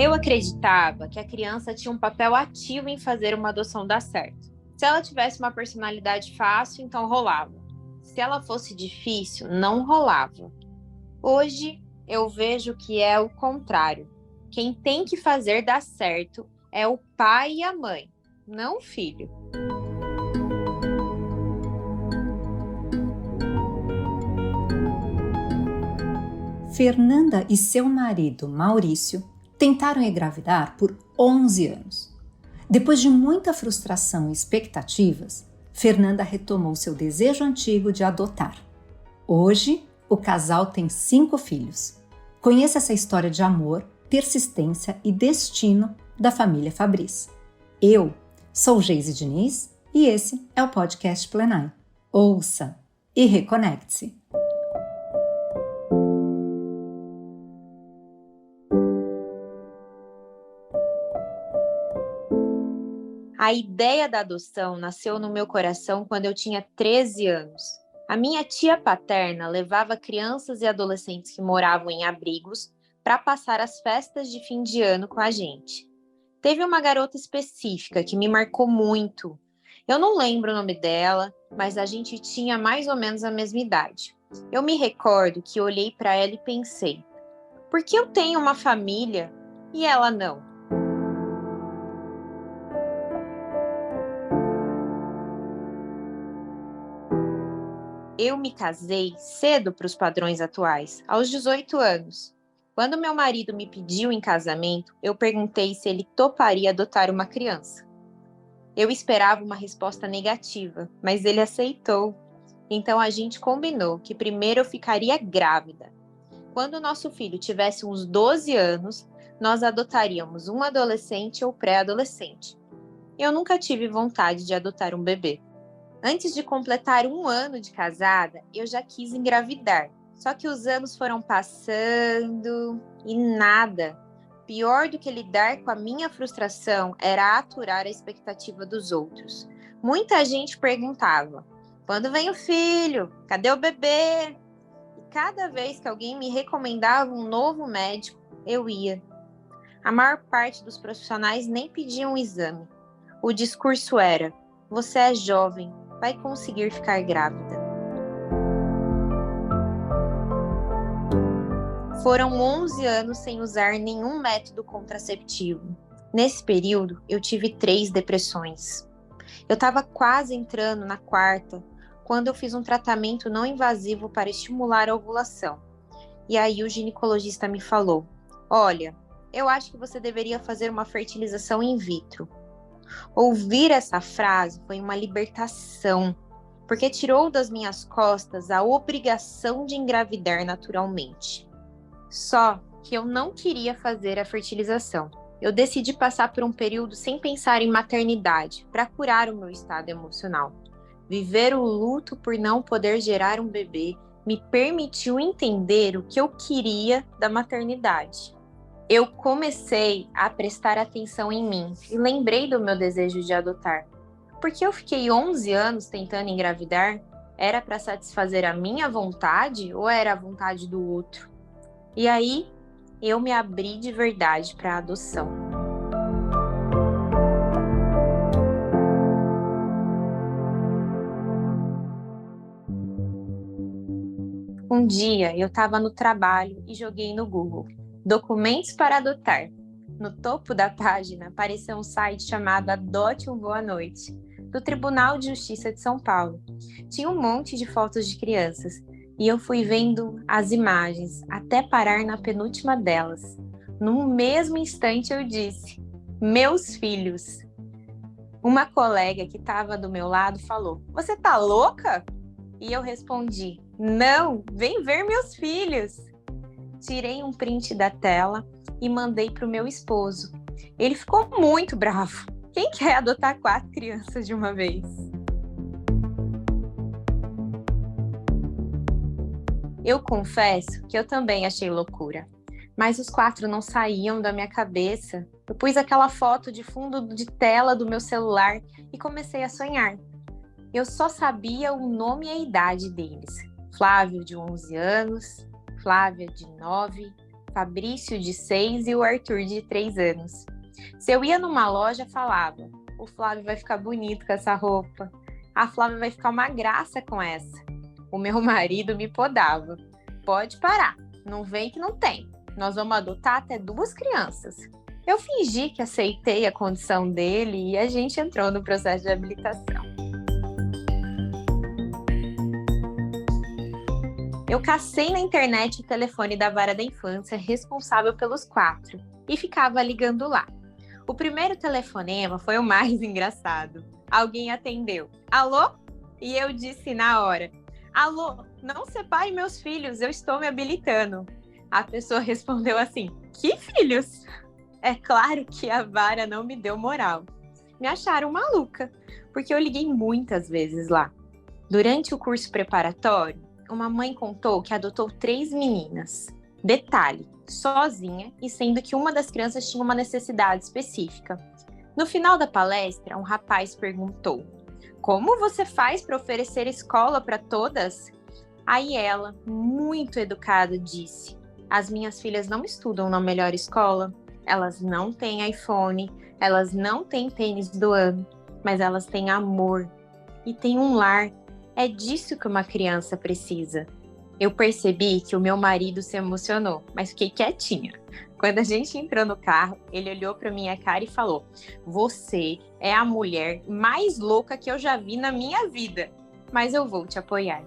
Eu acreditava que a criança tinha um papel ativo em fazer uma adoção dar certo. Se ela tivesse uma personalidade fácil, então rolava. Se ela fosse difícil, não rolava. Hoje, eu vejo que é o contrário. Quem tem que fazer dar certo é o pai e a mãe, não o filho. Fernanda e seu marido, Maurício, tentaram engravidar por 11 anos. Depois de muita frustração e expectativas, Fernanda retomou seu desejo antigo de adotar. Hoje, o casal tem 5 filhos. Conheça essa história de amor, persistência e destino da família Fabris. Eu sou Geise Diniz e esse é o podcast Plenai. Ouça e reconecte-se. A ideia da adoção nasceu no meu coração quando eu tinha 13 anos. A minha tia paterna levava crianças e adolescentes que moravam em abrigos para passar as festas de fim de ano com a gente. Teve uma garota específica que me marcou muito. Eu não lembro o nome dela, mas a gente tinha mais ou menos a mesma idade. Eu me recordo que olhei para ela e pensei: por que eu tenho uma família e ela não? Eu me casei cedo para os padrões atuais, aos 18 anos. Quando meu marido me pediu em casamento, eu perguntei se ele toparia adotar uma criança. Eu esperava uma resposta negativa, mas ele aceitou. Então a gente combinou que primeiro eu ficaria grávida. Quando o nosso filho tivesse uns 12 anos, nós adotaríamos um adolescente ou pré-adolescente. Eu nunca tive vontade de adotar um bebê. Antes de completar 1 ano de casada, eu já quis engravidar. Só que os anos foram passando e nada. Pior do que lidar com a minha frustração era aturar a expectativa dos outros. Muita gente perguntava: quando vem o filho? Cadê o bebê? E cada vez que alguém me recomendava um novo médico, eu ia. A maior parte dos profissionais nem pediam um exame. O discurso era: você é jovem, vai conseguir ficar grávida. Foram 11 anos sem usar nenhum método contraceptivo. Nesse período, eu tive 3 depressões. Eu estava quase entrando na 4ª, quando eu fiz um tratamento não invasivo para estimular a ovulação. E aí o ginecologista me falou: olha, eu acho que você deveria fazer uma fertilização in vitro. Ouvir essa frase foi uma libertação, porque tirou das minhas costas a obrigação de engravidar naturalmente. Só que eu não queria fazer a fertilização. Eu decidi passar por um período sem pensar em maternidade, para curar o meu estado emocional. Viver o luto por não poder gerar um bebê me permitiu entender o que eu queria da maternidade. Eu comecei a prestar atenção em mim e lembrei do meu desejo de adotar. Porque eu fiquei 11 anos tentando engravidar? Era para satisfazer a minha vontade ou era a vontade do outro? E aí, eu me abri de verdade para a adoção. Um dia, eu estava no trabalho e joguei no Google: documentos para adotar. No topo da página apareceu um site chamado Adote um Boa Noite, do Tribunal de Justiça de São Paulo. Tinha um monte de fotos de crianças e eu fui vendo as imagens até parar na penúltima delas. No mesmo instante eu disse: meus filhos. Uma colega que estava do meu lado falou: você tá louca? E eu respondi: não, vem ver meus filhos. Tirei um print da tela e mandei para o meu esposo. Ele ficou muito bravo. Quem quer adotar 4 crianças de uma vez? Eu confesso que eu também achei loucura, mas os 4 não saíam da minha cabeça. Eu pus aquela foto de fundo de tela do meu celular e comecei a sonhar. Eu só sabia o nome e a idade deles. Flávio, de 11 anos, Flávia, de 9, Fabrício, de 6, e o Arthur, de 3 anos. Se eu ia numa loja, falava: o Flávio vai ficar bonito com essa roupa. A Flávia vai ficar uma graça com essa. O meu marido me podava: pode parar, não vem que não tem. Nós vamos adotar até 2 crianças. Eu fingi que aceitei a condição dele e a gente entrou no processo de habilitação. Eu cacei na internet o telefone da vara da infância responsável pelos 4 e ficava ligando lá. O primeiro telefonema foi o mais engraçado. Alguém atendeu: alô? E eu disse na hora: alô, não separe meus filhos, eu estou me habilitando. A pessoa respondeu assim: que filhos? É claro que a vara não me deu moral. Me acharam maluca, porque eu liguei muitas vezes lá. Durante o curso preparatório, uma mãe contou que adotou 3 meninas. Detalhe, sozinha, e sendo que uma das crianças tinha uma necessidade específica. No final da palestra, um rapaz perguntou: como você faz para oferecer escola para todas? Aí ela, muito educada, disse: as minhas filhas não estudam na melhor escola, elas não têm iPhone, elas não têm tênis do ano, mas elas têm amor e têm um lar. É disso que uma criança precisa. Eu percebi que o meu marido se emocionou, mas fiquei quietinha. Quando a gente entrou no carro, ele olhou para minha cara e falou: você é a mulher mais louca que eu já vi na minha vida, mas eu vou te apoiar.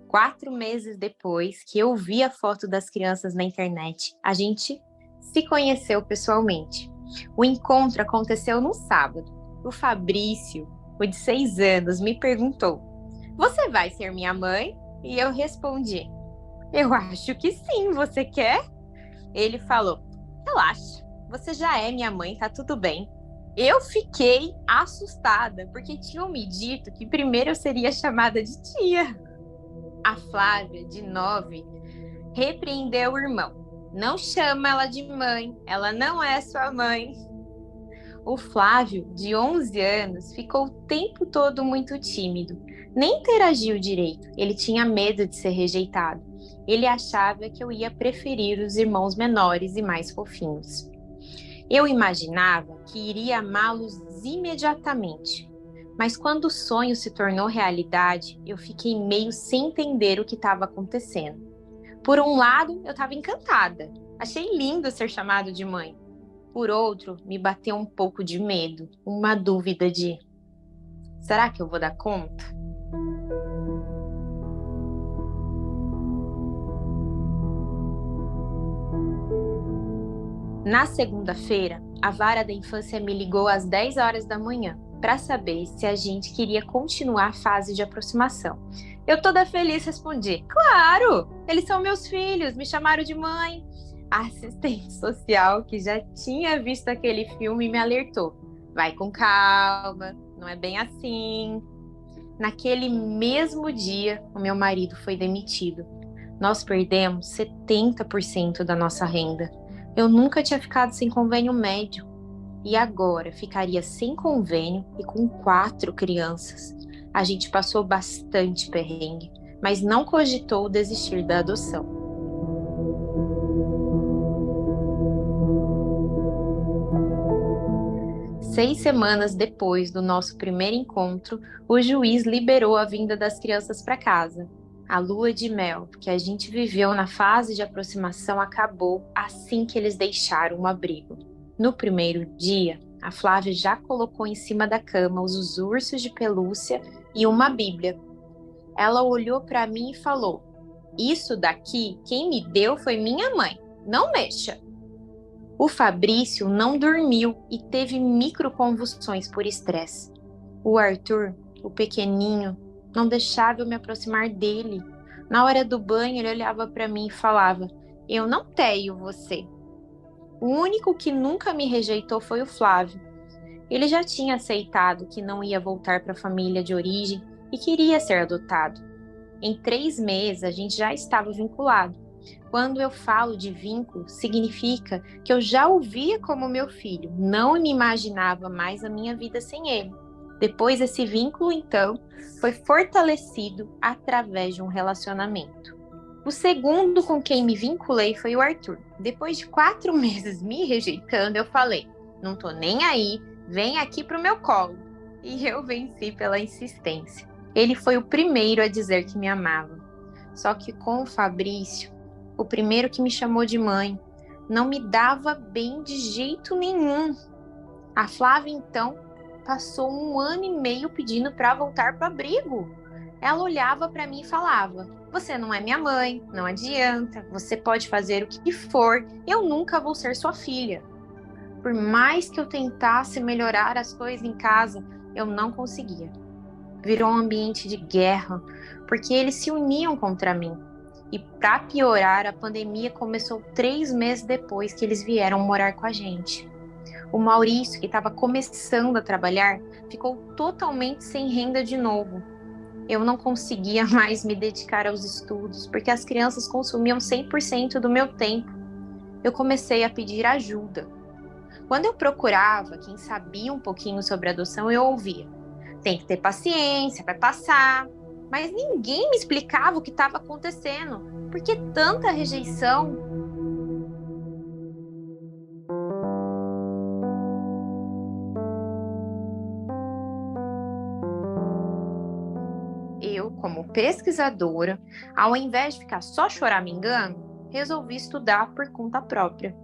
Quatro meses depois que eu vi a foto das crianças na internet, a gente se conheceu pessoalmente. O encontro aconteceu no sábado. O Fabrício, o de 6 anos, me perguntou: você vai ser minha mãe? E eu respondi: eu acho que sim, você quer? Ele falou: relaxa, você já é minha mãe, tá tudo bem. Eu fiquei assustada, porque tinham me dito que primeiro eu seria chamada de tia. A Flávia, de 9, repreendeu o irmão: não chama ela de mãe, ela não é sua mãe. O Flávio, de 11 anos, ficou o tempo todo muito tímido. Nem interagiu direito, ele tinha medo de ser rejeitado. Ele achava que eu ia preferir os irmãos menores e mais fofinhos. Eu imaginava que iria amá-los imediatamente. Mas quando o sonho se tornou realidade, eu fiquei meio sem entender o que estava acontecendo. Por um lado, eu estava encantada. Achei lindo ser chamado de mãe. Por outro, me bateu um pouco de medo, uma dúvida de: será que eu vou dar conta? Na segunda-feira, a vara da infância me ligou às 10 horas da manhã para saber se a gente queria continuar a fase de aproximação. Eu toda feliz respondi: claro, eles são meus filhos, me chamaram de mãe. A assistente social, que já tinha visto aquele filme, me alertou: vai com calma, não é bem assim. Naquele mesmo dia, o meu marido foi demitido. Nós perdemos 70% da nossa renda. Eu nunca tinha ficado sem convênio médico. E agora ficaria sem convênio e com 4 crianças. A gente passou bastante perrengue, mas não cogitou desistir da adoção. Seis semanas depois do nosso primeiro encontro, o juiz liberou a vinda das crianças para casa. A lua de mel que a gente viveu na fase de aproximação acabou assim que eles deixaram o abrigo. No primeiro dia, a Flávia já colocou em cima da cama os ursos de pelúcia e uma Bíblia. Ela olhou para mim e falou: isso daqui, quem me deu foi minha mãe, não mexa. O Fabrício não dormiu e teve microconvulsões por estresse. O Arthur, o pequenininho, não deixava eu me aproximar dele. Na hora do banho, ele olhava para mim e falava: eu não teio você. O único que nunca me rejeitou foi o Flávio. Ele já tinha aceitado que não ia voltar para a família de origem e queria ser adotado. Em 3 meses, a gente já estava vinculado. Quando eu falo de vínculo, significa que eu já o via como meu filho, não me imaginava mais a minha vida sem ele. Depois, esse vínculo, então, foi fortalecido através de um relacionamento. O segundo com quem me vinculei foi o Arthur. Depois de 4 meses me rejeitando, eu falei, não tô nem aí, vem aqui pro meu colo. E eu venci pela insistência. Ele foi o primeiro a dizer que me amava. Só que com o Fabrício, o primeiro que me chamou de mãe, não me dava bem de jeito nenhum. A Flávia, então, passou 1 ano e meio pedindo para voltar para o abrigo. Ela olhava para mim e falava, você não é minha mãe, não adianta, você pode fazer o que for, eu nunca vou ser sua filha. Por mais que eu tentasse melhorar as coisas em casa, eu não conseguia. Virou um ambiente de guerra, porque eles se uniam contra mim. E para piorar, a pandemia começou 3 meses depois que eles vieram morar com a gente. O Maurício, que estava começando a trabalhar, ficou totalmente sem renda de novo. Eu não conseguia mais me dedicar aos estudos, porque as crianças consumiam 100% do meu tempo. Eu comecei a pedir ajuda. Quando eu procurava quem sabia um pouquinho sobre adoção, eu ouvia. Tem que ter paciência, vai passar. Mas ninguém me explicava o que estava acontecendo. Por que tanta rejeição? Eu, como pesquisadora, ao invés de ficar só choramingando, resolvi estudar por conta própria.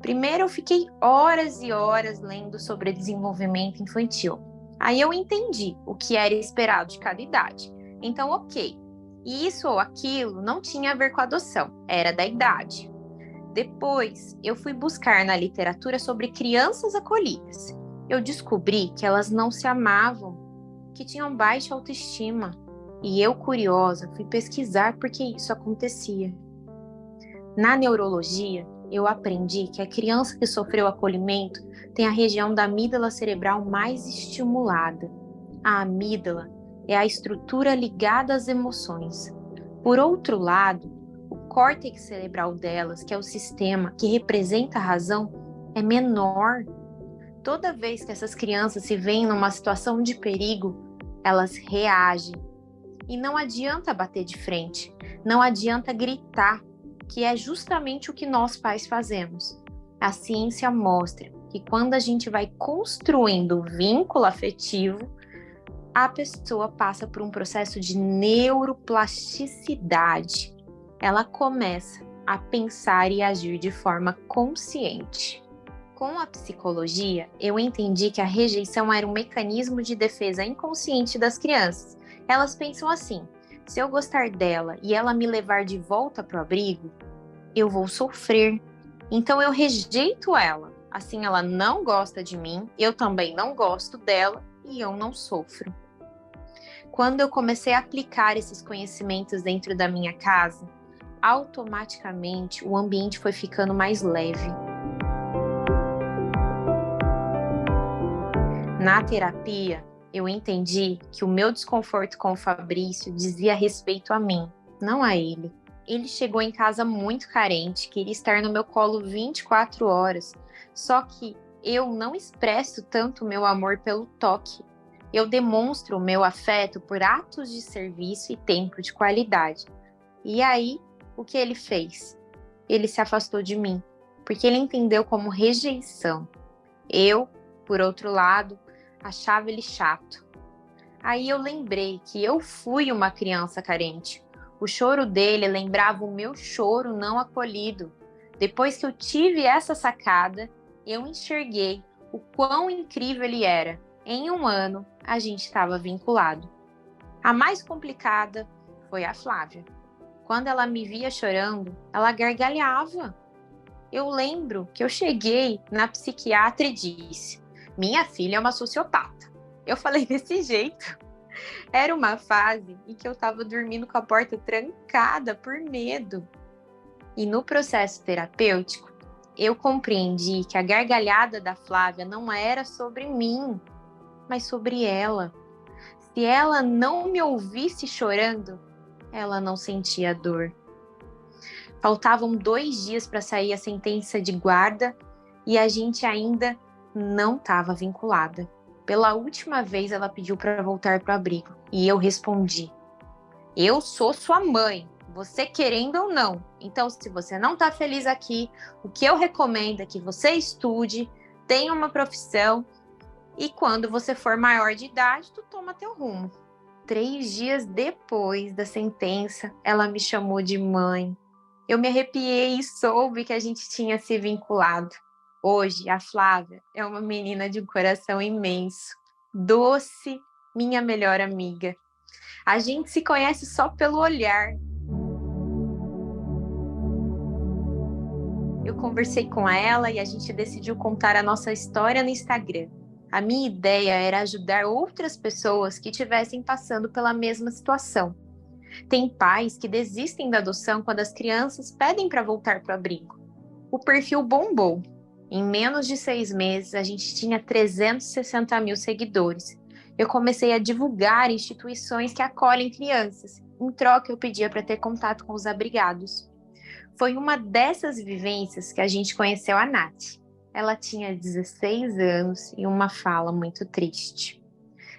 Primeiro eu fiquei horas e horas lendo sobre desenvolvimento infantil. Aí eu entendi o que era esperado de cada idade. Então, ok, isso ou aquilo não tinha a ver com a adoção, era da idade. Depois, eu fui buscar na literatura sobre crianças acolhidas. Eu descobri que elas não se amavam, que tinham baixa autoestima. E eu, curiosa, fui pesquisar por que isso acontecia. Na neurologia, eu aprendi que a criança que sofreu acolhimento tem a região da amígdala cerebral mais estimulada. A amígdala é a estrutura ligada às emoções. Por outro lado, o córtex cerebral delas, que é o sistema que representa a razão, é menor. Toda vez que essas crianças se veem numa situação de perigo, elas reagem. E não adianta bater de frente, não adianta gritar, que é justamente o que nós pais fazemos. A ciência mostra que quando a gente vai construindo vínculo afetivo, a pessoa passa por um processo de neuroplasticidade. Ela começa a pensar e agir de forma consciente. Com a psicologia, eu entendi que a rejeição era um mecanismo de defesa inconsciente das crianças. Elas pensam assim, se eu gostar dela e ela me levar de volta para o abrigo, eu vou sofrer. Então eu rejeito ela. Assim ela não gosta de mim, eu também não gosto dela e eu não sofro. Quando eu comecei a aplicar esses conhecimentos dentro da minha casa, automaticamente o ambiente foi ficando mais leve. Na terapia, eu entendi que o meu desconforto com o Fabrício dizia respeito a mim, não a ele. Ele chegou em casa muito carente, queria estar no meu colo 24 horas, só que eu não expresso tanto o meu amor pelo toque. Eu demonstro o meu afeto por atos de serviço e tempo de qualidade. E aí, o que ele fez? Ele se afastou de mim, porque ele entendeu como rejeição. Eu, por outro lado, achava ele chato. Aí eu lembrei que eu fui uma criança carente. O choro dele lembrava o meu choro não acolhido. Depois que eu tive essa sacada, eu enxerguei o quão incrível ele era. Em 1 ano, a gente estava vinculado. A mais complicada foi a Flávia. Quando ela me via chorando, ela gargalhava. Eu lembro que eu cheguei na psiquiatra e disse: minha filha é uma sociopata. Eu falei desse jeito. Era uma fase em que eu estava dormindo com a porta trancada por medo. E no processo terapêutico, eu compreendi que a gargalhada da Flávia não era sobre mim, mas sobre ela. Se ela não me ouvisse chorando, ela não sentia dor. Faltavam 2 dias para sair a sentença de guarda e a gente ainda não estava vinculada. Pela última vez, ela pediu para voltar para o abrigo. E eu respondi: eu sou sua mãe, você querendo ou não. Então, se você não está feliz aqui, o que eu recomendo é que você estude, tenha uma profissão e quando você for maior de idade, tu toma teu rumo. 3 dias depois da sentença, ela me chamou de mãe. Eu me arrepiei e soube que a gente tinha se vinculado. Hoje, a Flávia é uma menina de um coração imenso, doce, minha melhor amiga. A gente se conhece só pelo olhar. Eu conversei com ela e a gente decidiu contar a nossa história no Instagram. A minha ideia era ajudar outras pessoas que estivessem passando pela mesma situação. Tem pais que desistem da adoção quando as crianças pedem para voltar para o abrigo. O perfil bombou. Em menos de 6 meses, a gente tinha 360 mil seguidores. Eu comecei a divulgar instituições que acolhem crianças. Em troca, eu pedia para ter contato com os abrigados. Foi uma dessas vivências que a gente conheceu a Nath. Ela tinha 16 anos e uma fala muito triste.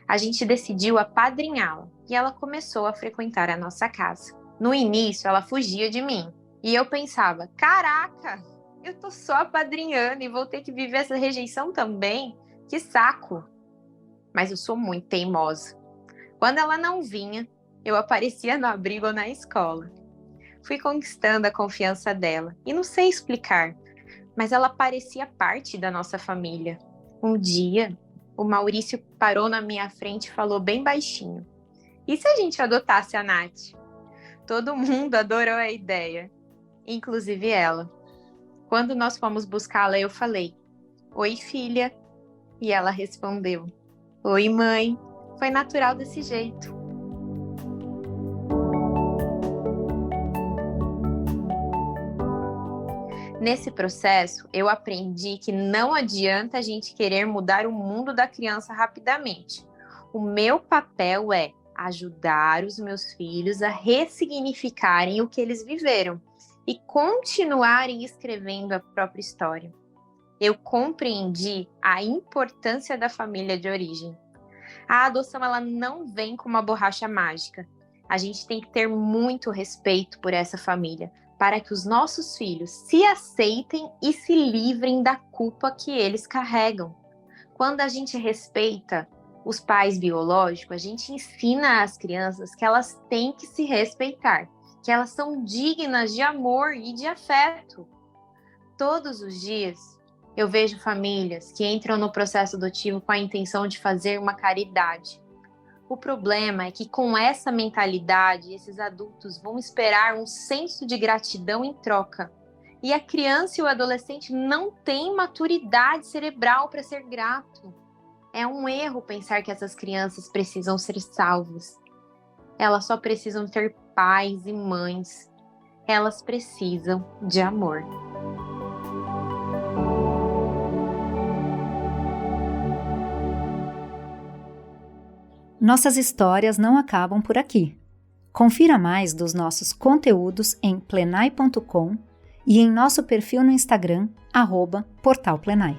A gente decidiu apadrinhá-la e ela começou a frequentar a nossa casa. No início, ela fugia de mim. E eu pensava, caraca, eu tô só apadrinhando e vou ter que viver essa rejeição também? Que saco! Mas eu sou muito teimosa. Quando ela não vinha, eu aparecia no abrigo ou na escola. Fui conquistando a confiança dela e não sei explicar, mas ela parecia parte da nossa família. Um dia, o Maurício parou na minha frente e falou bem baixinho: e se a gente adotasse a Nath? Todo mundo adorou a ideia, inclusive ela. Quando nós fomos buscá-la, eu falei: oi, filha. E ela respondeu: oi, mãe. Foi natural desse jeito. Nesse processo, eu aprendi que não adianta a gente querer mudar o mundo da criança rapidamente. O meu papel é ajudar os meus filhos a ressignificarem o que eles viveram e continuarem escrevendo a própria história. Eu compreendi a importância da família de origem. A adoção ela não vem com uma borracha mágica. A gente tem que ter muito respeito por essa família, para que os nossos filhos se aceitem e se livrem da culpa que eles carregam. Quando a gente respeita os pais biológicos, a gente ensina às crianças que elas têm que se respeitar, que elas são dignas de amor e de afeto. Todos os dias, eu vejo famílias que entram no processo adotivo com a intenção de fazer uma caridade. O problema é que com essa mentalidade, esses adultos vão esperar um senso de gratidão em troca. E a criança e o adolescente não têm maturidade cerebral para ser grato. É um erro pensar que essas crianças precisam ser salvas. Elas só precisam ter pais e mães. Elas precisam de amor. Nossas histórias não acabam por aqui. Confira mais dos nossos conteúdos em plenai.com e em nosso perfil no Instagram, @portalplenai.